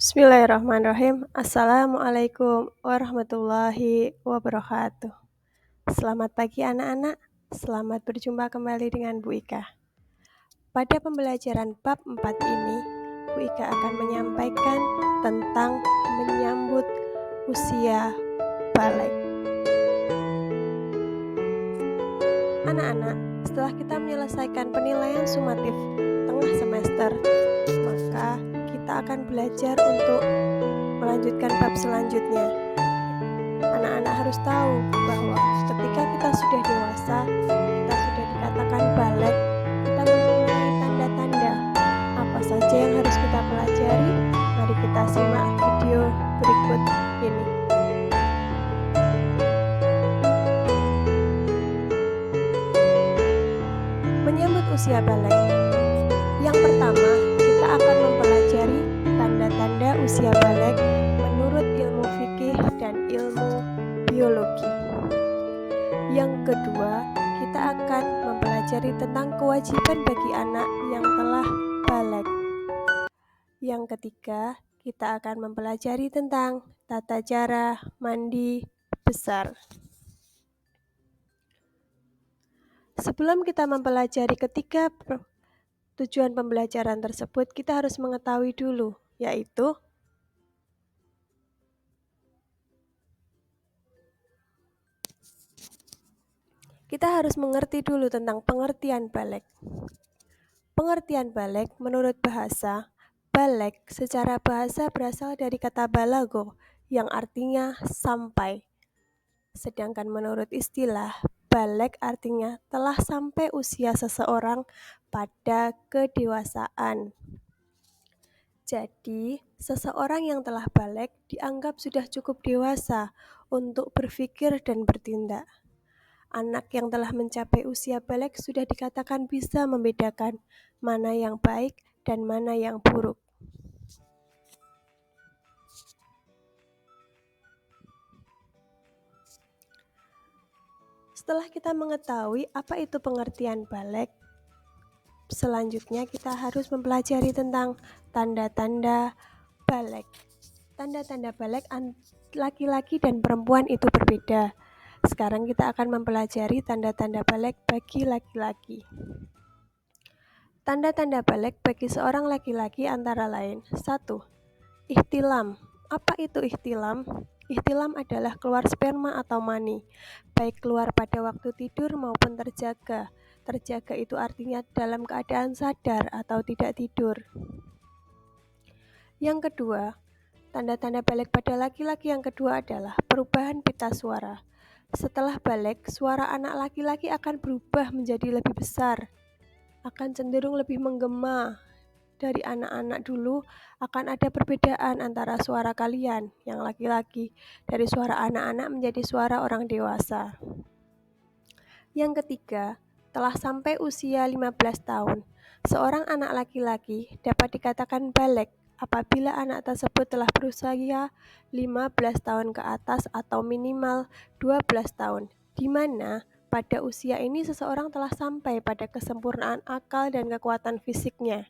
Bismillahirrahmanirrahim. Assalamualaikum warahmatullahi wabarakatuh. Selamat pagi anak-anak. Selamat berjumpa kembali dengan Bu Ika. Pada pembelajaran bab 4 ini, Bu Ika akan menyampaikan tentang menyambut usia balik. Anak-anak, setelah kita menyelesaikan penilaian sumatif tengah semester, maka kita akan belajar untuk melanjutkan bab selanjutnya. Anak-anak harus tahu bahwa ketika kita sudah dewasa, kita sudah dikatakan balik, kita mempunyai tanda-tanda apa saja yang harus kita pelajari. Mari kita simak video berikut ini. Menyambut usia balik. Yang pertama, kita akan mempelajari tanda-tanda usia balik menurut ilmu fikih dan ilmu biologi. Yang kedua, kita akan mempelajari tentang kewajiban bagi anak yang telah balik. Yang ketiga, kita akan mempelajari tentang tata cara mandi besar. Sebelum kita mempelajari ketiga tujuan pembelajaran tersebut, kita harus mengetahui dulu, yaitu kita harus mengerti dulu tentang pengertian balik. Pengertian balik menurut bahasa, balik secara bahasa berasal dari kata balago yang artinya sampai. Sedangkan menurut istilah, balik artinya telah sampai usia seseorang pada kedewasaan. Jadi, seseorang yang telah balik dianggap sudah cukup dewasa untuk berpikir dan bertindak. Anak yang telah mencapai usia balik sudah dikatakan bisa membedakan mana yang baik dan mana yang buruk. Setelah kita mengetahui apa itu pengertian balik, selanjutnya kita harus mempelajari tentang tanda-tanda balik. Tanda-tanda balik laki-laki dan perempuan itu berbeda. Sekarang kita akan mempelajari tanda-tanda balik bagi laki-laki. Tanda-tanda balik bagi seorang laki-laki antara lain: 1. Ihtilam. Apa itu ihtilam? Ihtilam adalah keluar sperma atau mani, baik keluar pada waktu tidur maupun terjaga. Terjaga itu artinya dalam keadaan sadar atau tidak tidur. Yang kedua, tanda-tanda balik pada laki-laki yang kedua adalah perubahan pita suara. Setelah balik, suara anak laki-laki akan berubah menjadi lebih besar, akan cenderung lebih menggema. Dari anak-anak dulu akan ada perbedaan antara suara kalian yang laki-laki dari suara anak-anak menjadi suara orang dewasa. Yang ketiga, telah sampai usia 15 tahun. Seorang anak laki-laki dapat dikatakan balik apabila anak tersebut telah berusia 15 tahun ke atas atau minimal 12 tahun, di mana pada usia ini seseorang telah sampai pada kesempurnaan akal dan kekuatan fisiknya.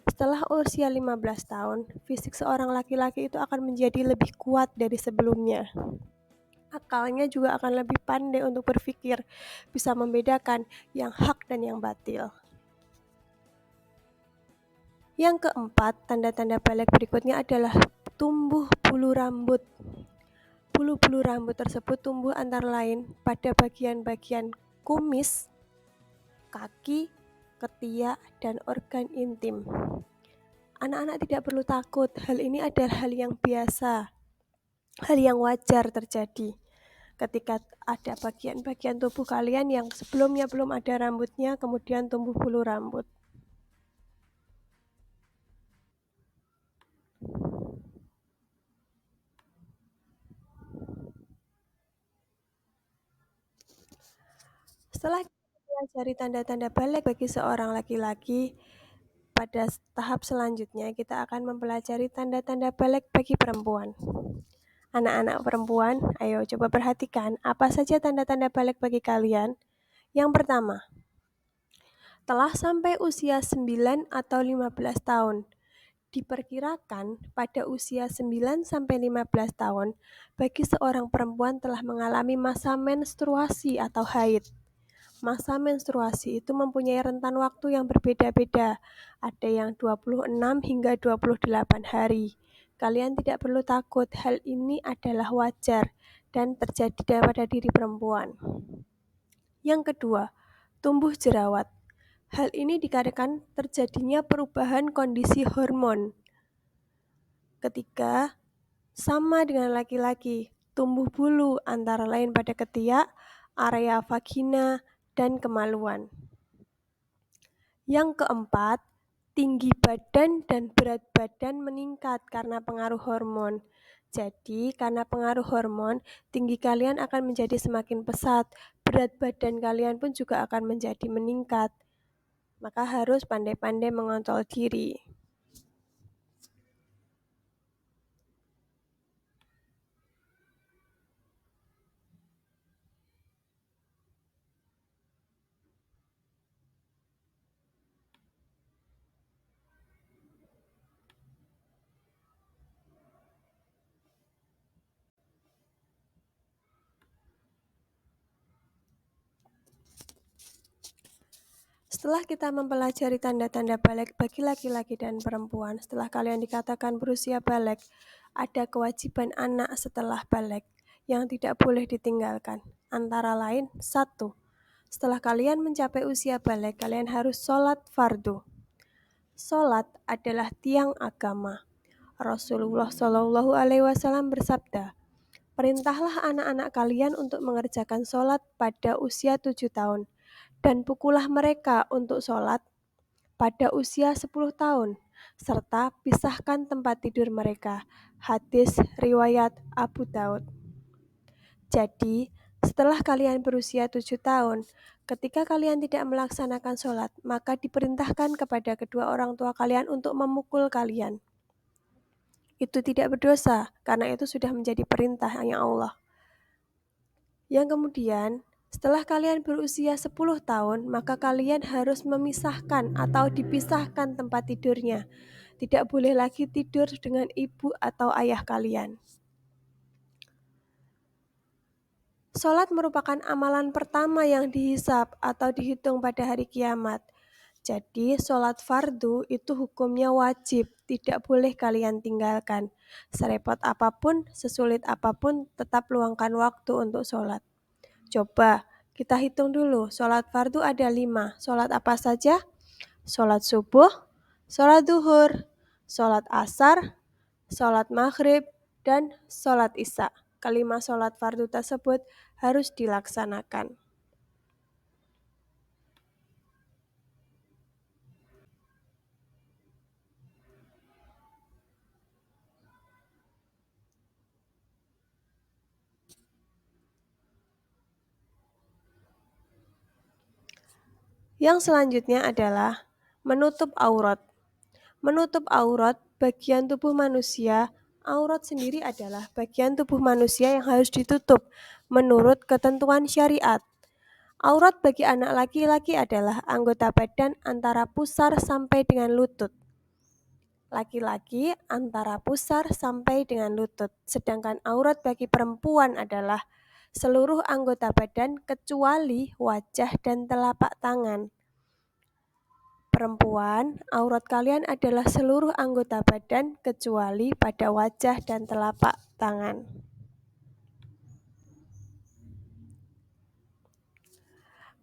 Setelah usia 15 tahun, fisik seorang laki-laki itu akan menjadi lebih kuat dari sebelumnya. Akalnya juga akan lebih pandai untuk berpikir, bisa membedakan yang hak dan yang batil. Yang keempat, tanda-tanda balik berikutnya adalah tumbuh bulu rambut. Bulu-bulu rambut tersebut tumbuh antara lain pada bagian-bagian kumis, kaki, ketiak, dan organ intim. Anak-anak tidak perlu takut, hal ini adalah hal yang biasa, hal yang wajar terjadi. Ketika ada bagian-bagian tubuh kalian yang sebelumnya belum ada rambutnya, kemudian tumbuh bulu rambut. Setelah kita mempelajari tanda-tanda balik bagi seorang laki-laki, pada tahap selanjutnya kita akan mempelajari tanda-tanda balik bagi perempuan. Anak-anak perempuan, ayo coba perhatikan apa saja tanda-tanda balik bagi kalian. Yang pertama, telah sampai usia 9 atau 15 tahun. Diperkirakan pada usia 9-15 tahun, bagi seorang perempuan telah mengalami masa menstruasi atau haid. Masa menstruasi itu mempunyai rentan waktu yang berbeda-beda. Ada yang 26 hingga 28 hari. Kalian tidak perlu takut, hal ini adalah wajar dan terjadi pada diri perempuan. Yang kedua, tumbuh jerawat. Hal ini dikarenakan terjadinya perubahan kondisi hormon. Ketika sama dengan laki-laki, tumbuh bulu antara lain pada ketiak, area vagina, dan kemaluan. Yang keempat, tinggi badan dan berat badan meningkat karena pengaruh hormon. Jadi, karena pengaruh hormon, tinggi kalian akan menjadi semakin pesat, berat badan kalian pun juga akan menjadi meningkat. Maka harus pandai-pandai mengontrol diri. Setelah kita mempelajari tanda-tanda balik bagi laki-laki dan perempuan, setelah kalian dikatakan berusia balik, ada kewajiban anak setelah balik yang tidak boleh ditinggalkan. Antara lain, 1. Setelah kalian mencapai usia balik, kalian harus sholat fardu. Sholat adalah tiang agama. Rasulullah Shallallahu Alaihi Wasallam bersabda, perintahlah anak-anak kalian untuk mengerjakan sholat pada usia 7 tahun. Dan pukullah mereka untuk sholat pada usia 10 tahun, serta pisahkan tempat tidur mereka. Hadis riwayat Abu Daud. Jadi, setelah kalian berusia 7 tahun, ketika kalian tidak melaksanakan sholat, maka diperintahkan kepada kedua orang tua kalian untuk memukul kalian. Itu tidak berdosa, karena itu sudah menjadi perintah Allah. Yang kemudian, setelah kalian berusia 10 tahun, maka kalian harus memisahkan atau dipisahkan tempat tidurnya. Tidak boleh lagi tidur dengan ibu atau ayah kalian. Sholat merupakan amalan pertama yang dihisab atau dihitung pada hari kiamat. Jadi, sholat fardu itu hukumnya wajib, tidak boleh kalian tinggalkan. Serepot apapun, sesulit apapun, tetap luangkan waktu untuk sholat. Coba kita hitung dulu, sholat fardu ada 5. Sholat apa saja? Sholat subuh, sholat duhur, sholat asar, sholat maghrib, dan sholat isya. Kelima sholat fardu tersebut harus dilaksanakan. Yang selanjutnya adalah menutup aurat. Menutup aurat bagian tubuh manusia. Aurat sendiri adalah bagian tubuh manusia yang harus ditutup menurut ketentuan syariat. Aurat bagi anak laki-laki adalah anggota badan antara pusar sampai dengan lutut. Laki-laki antara pusar sampai dengan lutut. Sedangkan aurat bagi perempuan adalah seluruh anggota badan kecuali wajah dan telapak tangan. Perempuan, aurat kalian adalah seluruh anggota badan kecuali pada wajah dan telapak tangan.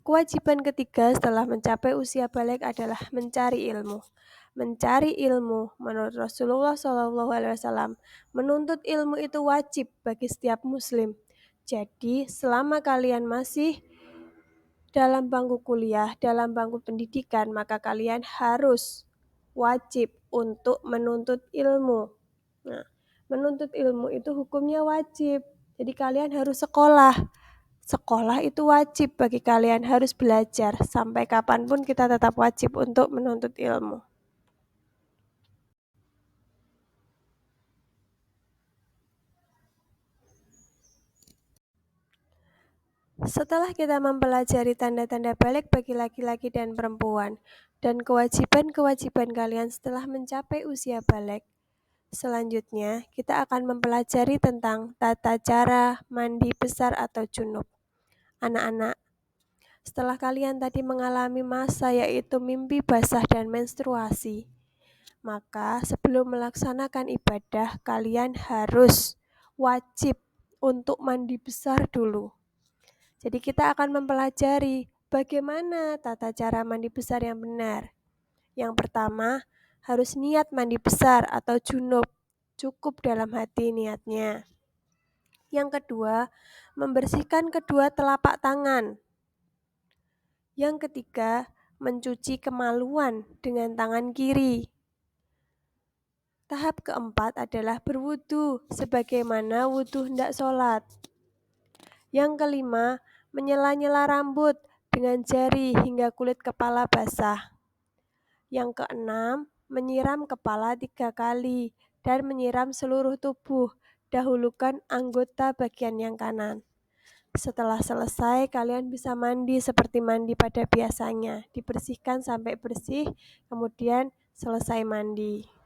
Kewajiban ketiga setelah mencapai usia balik adalah mencari ilmu. Mencari ilmu menurut Rasulullah SAW, menuntut ilmu itu wajib bagi setiap muslim. Jadi selama kalian masih dalam bangku kuliah, dalam bangku pendidikan, maka kalian harus wajib untuk menuntut ilmu. Nah, menuntut ilmu itu hukumnya wajib. Jadi kalian harus sekolah. Sekolah itu wajib bagi kalian, harus belajar. Sampai kapanpun kita tetap wajib untuk menuntut ilmu. Setelah kita mempelajari tanda-tanda balik bagi laki-laki dan perempuan, dan kewajiban-kewajiban kalian setelah mencapai usia balik. Selanjutnya, kita akan mempelajari tentang tata cara mandi besar atau junub. Anak-anak, setelah kalian tadi mengalami masa yaitu mimpi basah dan menstruasi, maka sebelum melaksanakan ibadah, kalian harus wajib untuk mandi besar dulu. Jadi kita akan mempelajari bagaimana tata cara mandi besar yang benar. Yang pertama, harus niat mandi besar atau junub, cukup dalam hati niatnya. Yang kedua, membersihkan kedua telapak tangan. Yang ketiga, mencuci kemaluan dengan tangan kiri. Tahap keempat adalah berwudu, sebagaimana wudu hendak sholat. Yang kelima, menyela-nyela rambut dengan jari hingga kulit kepala basah. Yang keenam, menyiram kepala 3 kali dan menyiram seluruh tubuh, dahulukan anggota bagian yang kanan. Setelah selesai, kalian bisa mandi seperti mandi pada biasanya, dibersihkan sampai bersih, kemudian selesai mandi.